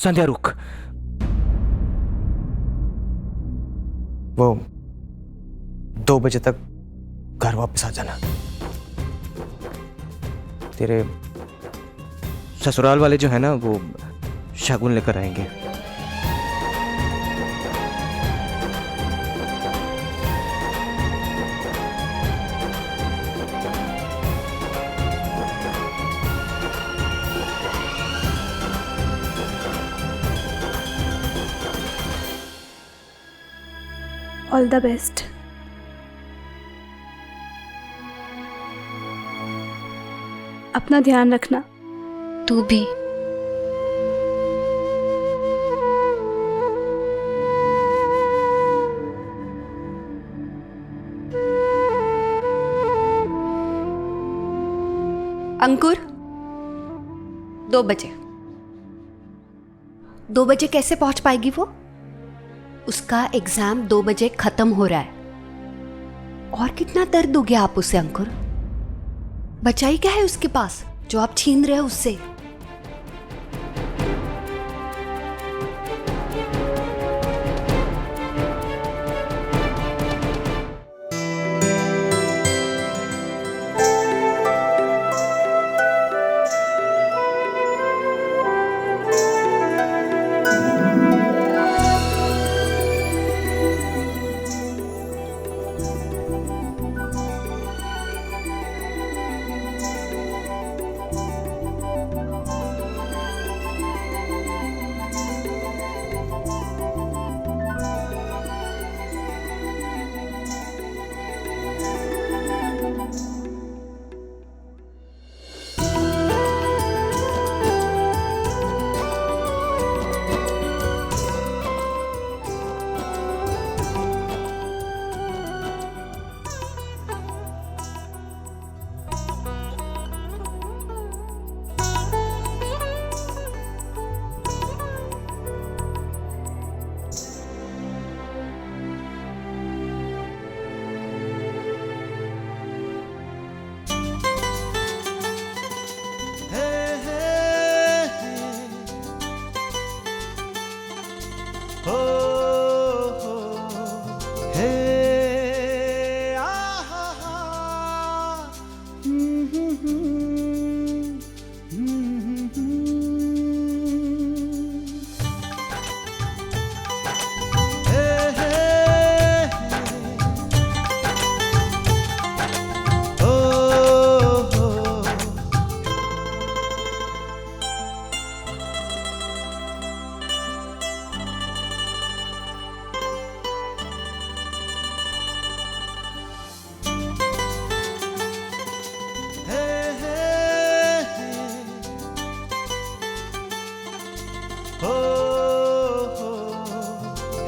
संध्या रुक। वो 2 बजे तक घर वापस आ जाना। तेरे ससुराल वाले जो है ना, वो शगुन लेकर आएंगे। All the best. अपना ध्यान रखना। तू भी। अंकुर, 2 बजे। 2 बजे कैसे पहुंच पाएगी वो? उसका एग्जाम 2 बजे खत्म हो रहा है। और कितना दर्द दोगे आप उसे अंकुर? बचाई क्या है उसके पास जो आप छीन रहे हो उससे?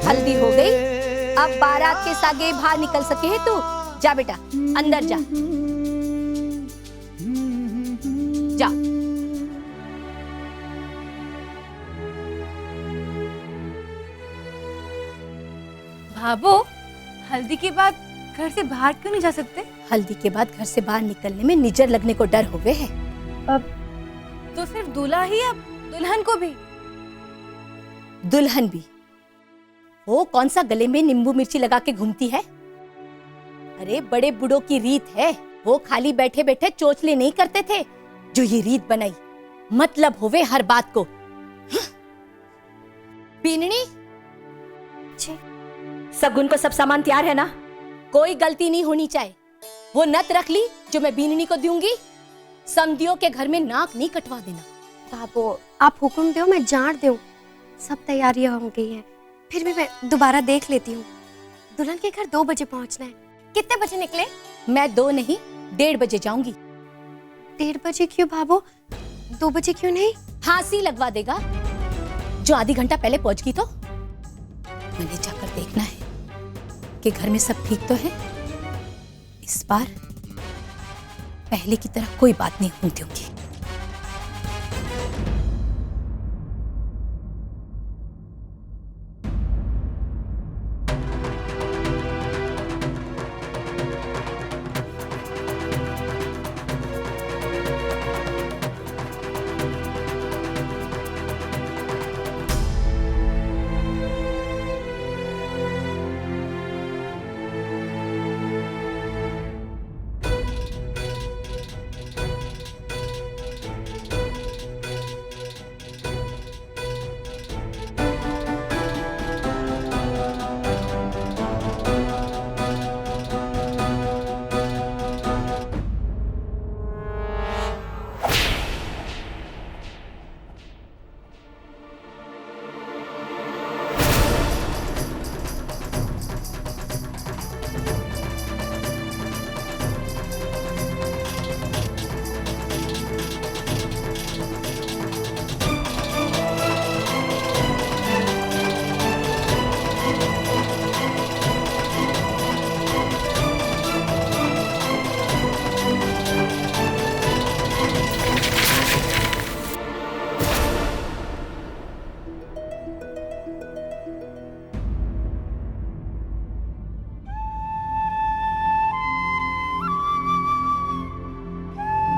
हल्दी हो गई, अब बारात के सागे बाहर निकल सके है तू। जा बेटा अंदर जा, जा। भाभो, हल्दी के बाद घर से बाहर क्यों नहीं जा सकते? हल्दी के बाद घर से बाहर निकलने में निजर लगने को डर हुए है। अब तो सिर्फ दूल्हा ही, अब दुल्हन को भी? दुल्हन भी? वो कौन सा गले में नींबू मिर्ची लगा के घूमती है? अरे बड़े बूढ़ों की रीत है, वो खाली बैठे बैठे चोचले नहीं करते थे। जो ये रीत बनाई, मतलब होवे हर बात को। बीननी, सगुन को सब सामान तैयार है ना? कोई गलती नहीं होनी चाहिए। वो नत रख ली जो मैं बीननी को दूंगी। समधियों के घर में नाक नहीं कटवा देना। बाबू, आप हुक्म दो, मैं जान दूं। सब तैयारियां हो गई हैं, फिर भी मैं दोबारा देख लेती हूँ। दुल्हन के घर 2 बजे पहुँचना है। कितने बजे निकले? मैं 2 नहीं 1:30 बजे जाऊंगी। 1:30 बजे क्यों भाभो? 2 बजे क्यों नहीं? फांसी लगवा देगा जो आधी घंटा पहले पहुंच गई तो। मैंने जाकर देखना है कि घर में सब ठीक तो है। इस बार पहले की तरह कोई बात नहीं होने दूंगी।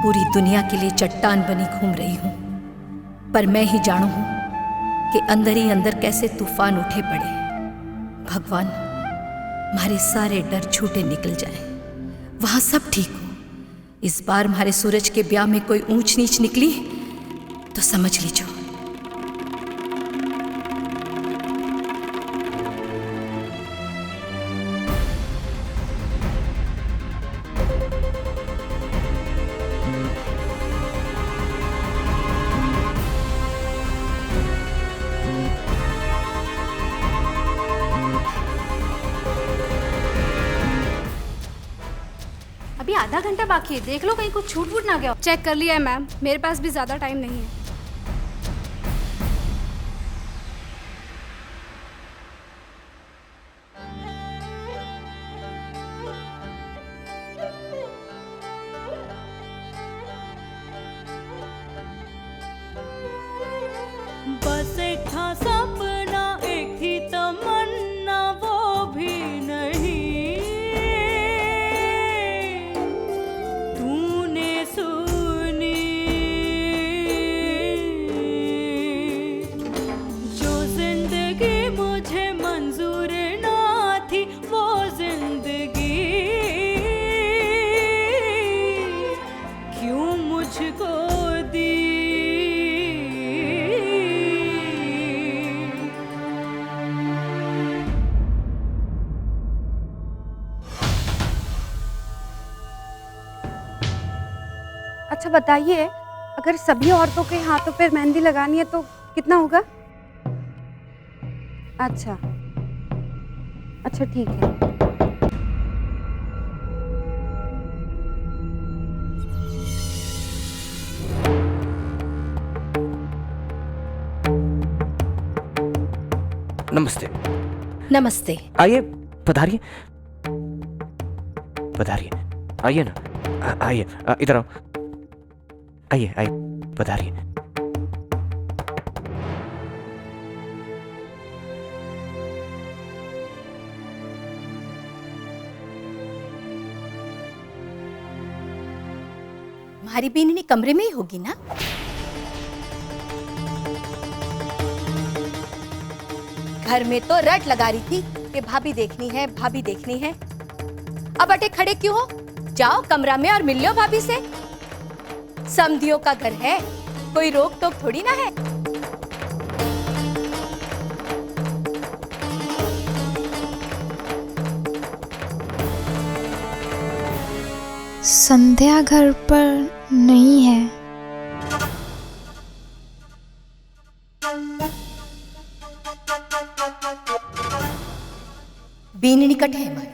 पूरी दुनिया के लिए चट्टान बनी घूम रही हूं, पर मैं ही जानू हूं कि अंदर ही अंदर कैसे तूफान उठे पड़े। भगवान, हमारे सारे डर झूठे निकल जाए, वहां सब ठीक हो। इस बार हमारे सूरज के ब्याह में कोई ऊंच नीच निकली तो समझ लीजिए। अभी आधा घंटा बाकी है, देख लो कहीं कुछ छूट वूट ना गया हो। चेक कर लिया है मैम, मेरे पास भी ज़्यादा टाइम नहीं है। बस एक था सपना, एक थी तमन्ना, वो भी नहीं तूने सुनी। जो जिंदगी मुझे मंजूर ना थी, वो जिंदगी क्यों मुझको दी। अच्छा बताइए, अगर सभी औरतों के हाथों पर मेहंदी लगानी है तो कितना होगा? अच्छा अच्छा ठीक है। नमस्ते। नमस्ते। आइए, पधारिए पधारिए, आइए ना, आइए, इधर आओ, आइए आइए, पधारिए। हमारी बीननी कमरे में ही होगी ना? घर में तो रट लगा रही थी कि भाभी देखनी है, भाभी देखनी है। अब अटे खड़े क्यों हो? जाओ कमरा में और मिल लो भाभी से। समधियों का घर है, कोई रोक टोक थोड़ी ना है। संध्या घर पर नहीं है। बीननी कट है हमारी।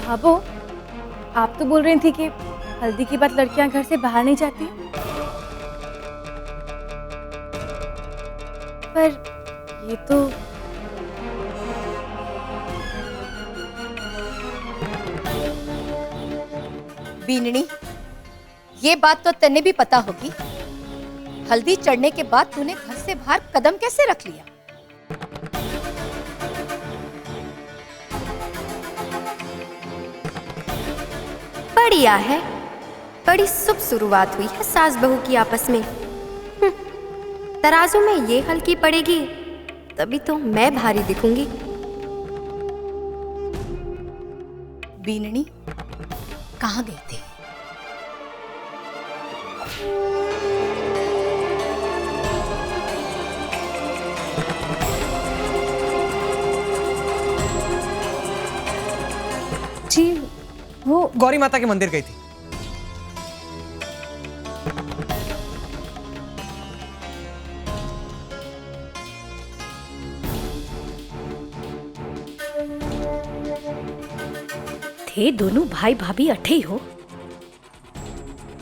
भाभो, आप तो बोल रही थी कि हल्दी के बाद लड़कियां घर से बाहर नहीं जाती, पर ये तो बीननी, ये बात तो तन्ने भी पता होगी। हल्दी चढ़ने के बाद तूने घर से बाहर कदम कैसे रख लिया? बढ़िया है, बड़ी शुभ शुरुआत हुई है सास बहू की आपस में। तराजू में ये हल्की पड़ेगी तभी तो मैं भारी दिखूंगी। बीननी कहाँ गई थी? जी, वो गौरी माता के मंदिर गई थी। थे दोनों भाई भाभी अठे ही हो,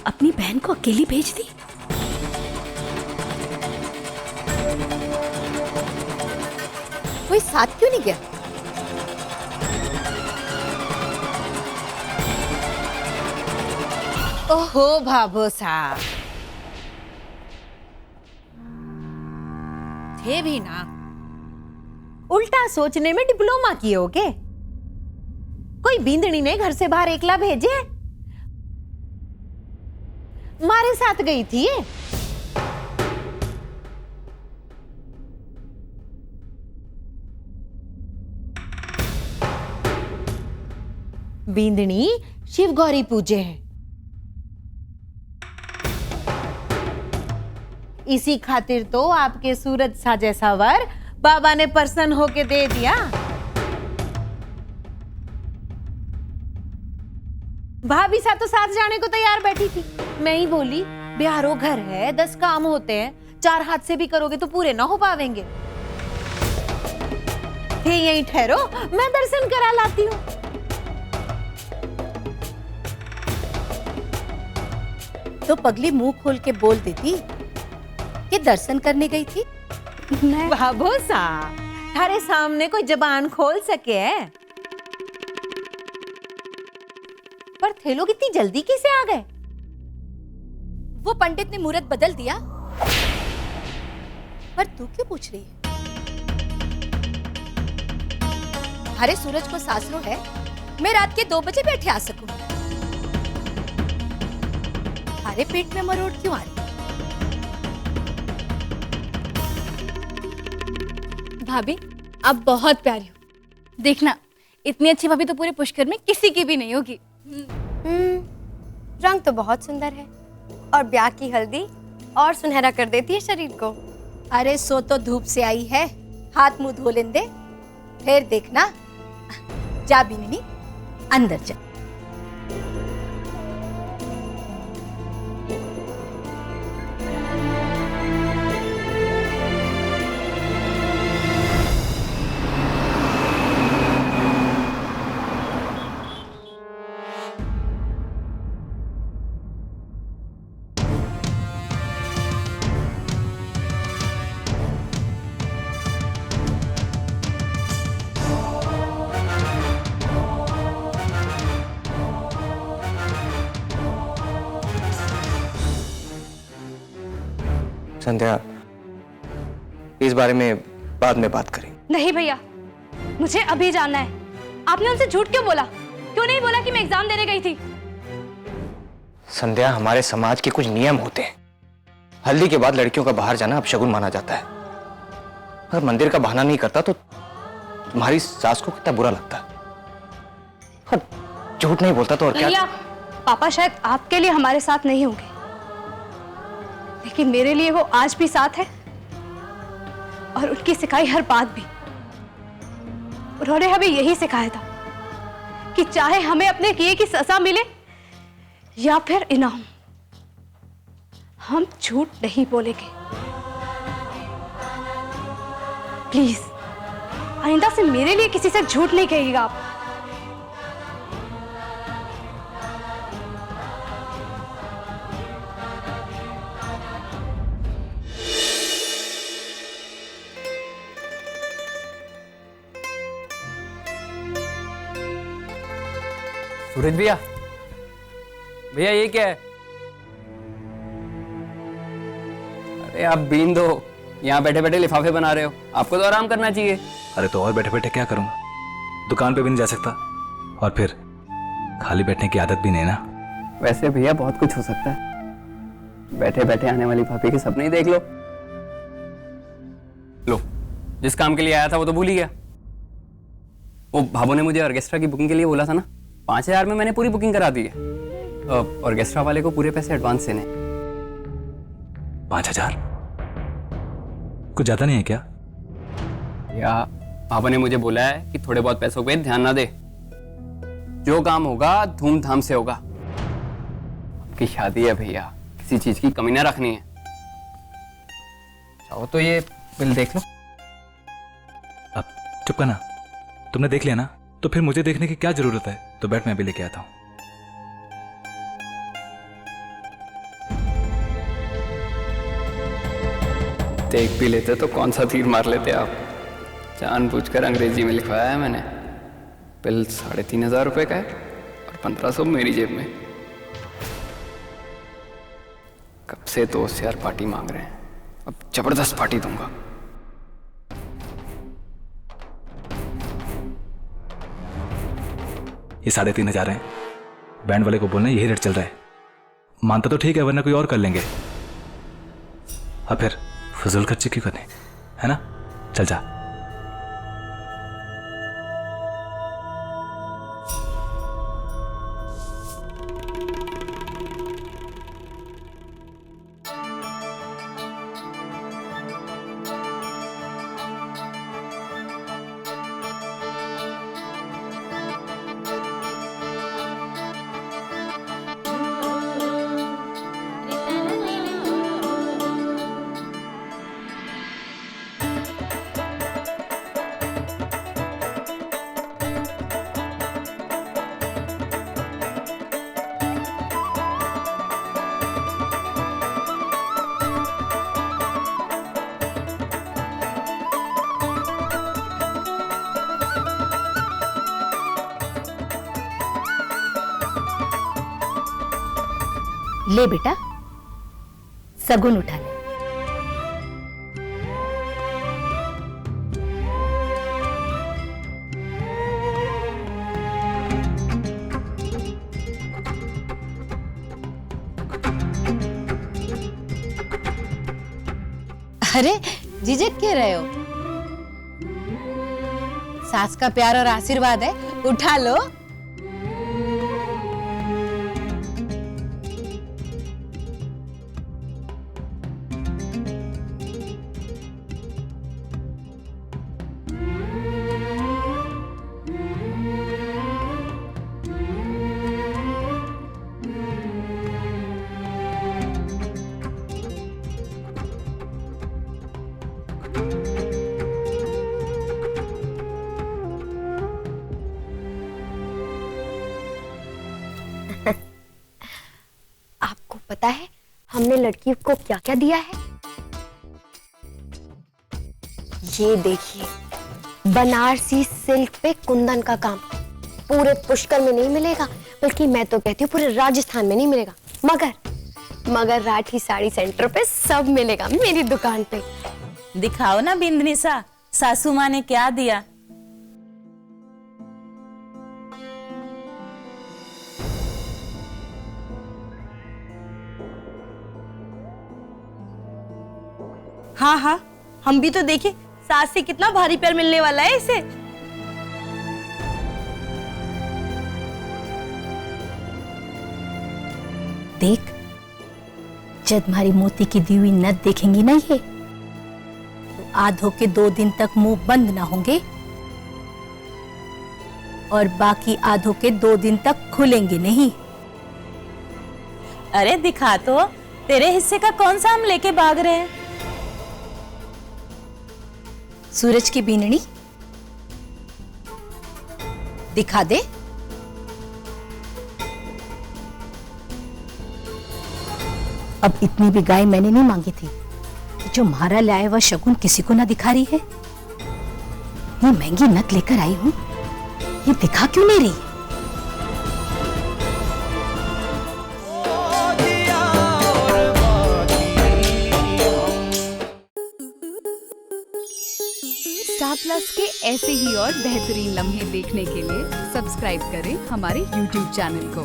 अपनी बहन को अकेली भेज दी। कोई साथ क्यों नहीं गया? ओहो भाभो साहब, थे भी ना, उल्टा सोचने में डिप्लोमा किए हो के? कोई बींदनी ने घर से बाहर एकला भेजे? मारे साथ गई थी ये। बींदनी शिव गौरी पूजे है, इसी खातिर तो आपके सूरज सा जैसा वर बाबा ने प्रसन्न होके दे दिया। भाभी सा तो साथ जाने को तैयार बैठी थी, मैं ही बोली बिहारो घर है, 10 काम होते हैं, 4 हाथ से भी करोगे तो पूरे ना हो पावेंगे। थे यहीं ठहरो, मैं दर्शन करा लाती हूँ। तो पगली मुंह खोल के बोल देती कि दर्शन करने गई थी। बाबो सा, थारे सामने कोई जबान खोल सके है? पर थे लोग इतनी जल्दी कैसे आ गए? वो पंडित ने मुहूर्त बदल दिया। पर तू क्यों पूछ रही है? हरे सूरज को सासरो है, मैं रात के 2 बजे बैठे आ सकूं। हरे पेट में मरोड़ क्यों आ रही? भाभी आप बहुत प्यारी हो। देखना, इतनी अच्छी भाभी तो पूरे पुष्कर में किसी की भी नहीं होगी। रंग तो बहुत सुंदर है और ब्याह की हल्दी और सुनहरा कर देती है शरीर को। अरे सो तो धूप से आई है, हाथ मुंह धो लें दे, फिर देखना। जा बीननी, अंदर जा। संध्या, इस बारे में बाद में बात करें। नहीं भैया, मुझे अभी जानना है। आपने उनसे झूठ क्यों बोला? क्यों नहीं बोला कि मैं एग्जाम देने गई थी? संध्या, हमारे समाज के कुछ नियम होते हैं। हल्दी के बाद लड़कियों का बाहर जाना अपशगुन माना जाता है। अगर मंदिर का बहाना नहीं करता तो तुम्हारी सास को कितना बुरा लगता है। और झूठ नहीं बोलता तो और क्या? भैया, पापा शायद आपके लिए हमारे साथ नहीं होंगे, लेकिन मेरे लिए वो आज भी साथ है और उनकी सिखाई हर बात भी। उन्होंने हमें यही सिखाया था कि चाहे हमें अपने किए की सजा मिले या फिर इनाम, हम झूठ नहीं बोलेंगे। प्लीज आइंदा से मेरे लिए किसी से झूठ नहीं कहिएगा आप। सूरज भैया, भैया ये क्या है? अरे आप बीन दो, यहाँ बैठे बैठे लिफाफे बना रहे हो, आपको तो आराम करना चाहिए। अरे तो और बैठे बैठे क्या करूंगा? दुकान पे भी नहीं जा सकता, और फिर खाली बैठने की आदत भी नहीं ना। वैसे भैया बहुत कुछ हो सकता है, बैठे बैठे आने वाली भाभी के सपने ही देख लो। लो, जिस काम के लिए आया था वो तो भूल ही गया। वो भाभो ने मुझे ऑर्केस्ट्रा की बुकिंग के लिए बोला था ना, 5000 में मैंने पूरी बुकिंग करा दी है। ऑर्केस्ट्रा वाले को पूरे पैसे एडवांस देने। 5000 कुछ ज्यादा नहीं है क्या? या पापा ने मुझे बोला है कि थोड़े बहुत पैसों पे ध्यान ना दे, जो काम होगा धूमधाम से होगा। आपकी शादी है भैया, किसी चीज की कमी ना रखनी है। चाहो तो ये बिल देख लो। अब चुप करना, तुमने देख लिया ना, तो फिर मुझे देखने की क्या जरूरत है? तो बैठ, मैं भी लेके आता हूँ। देख भी लेते तो कौन सा तीर मार लेते आप। जानबूझकर अंग्रेजी में लिखवाया है मैंने। बिल 3,500 रुपए का है और 1,500 मेरी जेब में। कब से दोस्त यार पार्टी मांग रहे हैं, अब जबरदस्त पार्टी दूंगा। ये 3,500 हैं। बैंड वाले को बोलना यही रेट चल रहा है। मानता तो ठीक है, वरना कोई और कर लेंगे। अब फिर फजूल खर्चे क्यों करने, है ना? चल जा। ले बेटा, सगुन उठा ले। अरे झिझक क्यों रहे हो? सास का प्यार और आशीर्वाद है, उठा लो। आपको पता है हमने लड़की को क्या क्या दिया है? ये देखिए, बनारसी सिल्क पे कुंदन का काम। पूरे पुष्कर में नहीं मिलेगा, बल्कि मैं तो कहती हूँ पूरे राजस्थान में नहीं मिलेगा, मगर राठी साड़ी सेंटर पे सब मिलेगा मेरी दुकान पे। दिखाओ ना बिंदनी सा, सासू माँ ने क्या दिया। हाँ हाँ, हम भी तो देखे सास से कितना भारी प्यार मिलने वाला है इसे। देख, जब हमारी मोती की दी हुई नथ देखेंगी ना ये, तो आधो के 2 दिन तक मुंह बंद ना होंगे और बाकी आधो के 2 दिन तक खुलेंगे नहीं। अरे दिखा तो, तेरे हिस्से का कौन सा हम लेके भाग रहे हैं। सूरज की बीननी दिखा दे। अब इतनी भी गाय मैंने नहीं मांगी थी कि जो मारा लाया हुआ शगुन किसी को ना दिखा रही है। ये महंगी नथ लेकर आई हूं, ये दिखा क्यों नहीं रही? स्टार प्लस के ऐसे ही और बेहतरीन लम्हे देखने के लिए सब्सक्राइब करें हमारे YouTube चैनल को।